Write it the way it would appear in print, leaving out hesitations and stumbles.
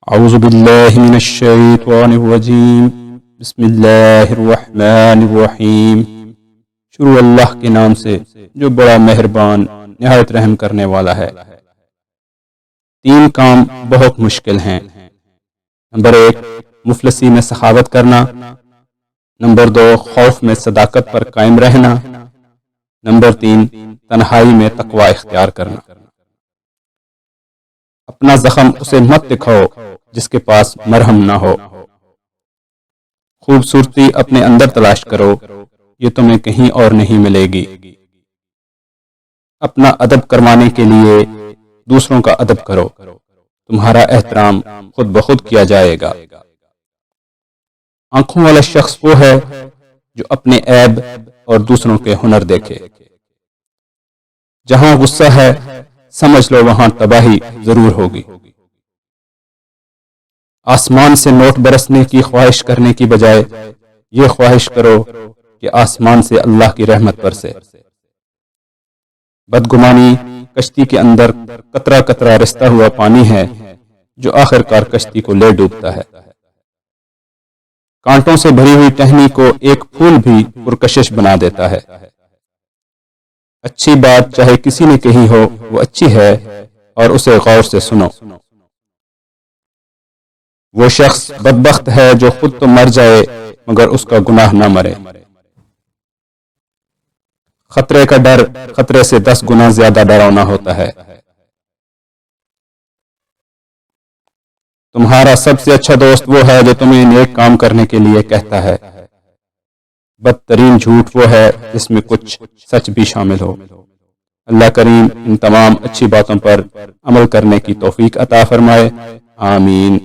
اعوذ باللہ من الشیطان الرجیم بسم اللہ الرحمن الرحیم۔ شروع اللہ کے نام سے جو بڑا مہربان نہایت رحم کرنے والا ہے۔ 3 کام بہت مشکل ہیں۔ نمبر 1 مفلسی میں سخاوت کرنا، نمبر 2 خوف میں صداقت پر قائم رہنا، نمبر 3 تنہائی میں تقوی اختیار کرنا۔ اپنا زخم اسے مت دکھاؤ جس کے پاس مرہم نہ ہو۔ خوبصورتی اپنے اندر تلاش کرو، یہ تمہیں کہیں اور نہیں ملے گی۔ اپنا ادب کروانے کے لیے دوسروں کا ادب کرو، تمہارا احترام خود بخود کیا جائے گا۔ آنکھوں والا شخص وہ ہے جو اپنے عیب اور دوسروں کے ہنر دیکھے۔ جہاں غصہ ہے سمجھ لو وہاں تباہی ضرور ہوگی۔ آسمان سے نوٹ برسنے کی خواہش کرنے کی بجائے یہ خواہش کرو کہ آسمان سے اللہ کی رحمت برسے۔ بدگمانی کشتی کے اندر قطرہ قطرہ رستا ہوا پانی ہے جو آخر کار کشتی کو لے ڈوبتا ہے۔ کانٹوں سے بھری ہوئی ٹہنی کو ایک پھول بھی پرکشش بنا دیتا ہے۔ اچھی بات چاہے کسی نے کہی ہو وہ اچھی ہے اور اسے غور سے سنو۔ وہ شخص بدبخت ہے جو خود تو مر جائے مگر اس کا گناہ نہ مرے۔ خطرے کا ڈر خطرے سے 10 گنا زیادہ ڈراؤنا ہوتا ہے۔ تمہارا سب سے اچھا دوست وہ ہے جو تمہیں نیک کام کرنے کے لیے کہتا ہے۔ بدترین جھوٹ وہ ہے جس میں کچھ سچ بھی شامل ہو۔ اللہ کریم ان تمام اچھی باتوں پر عمل کرنے کی توفیق عطا فرمائے، آمین۔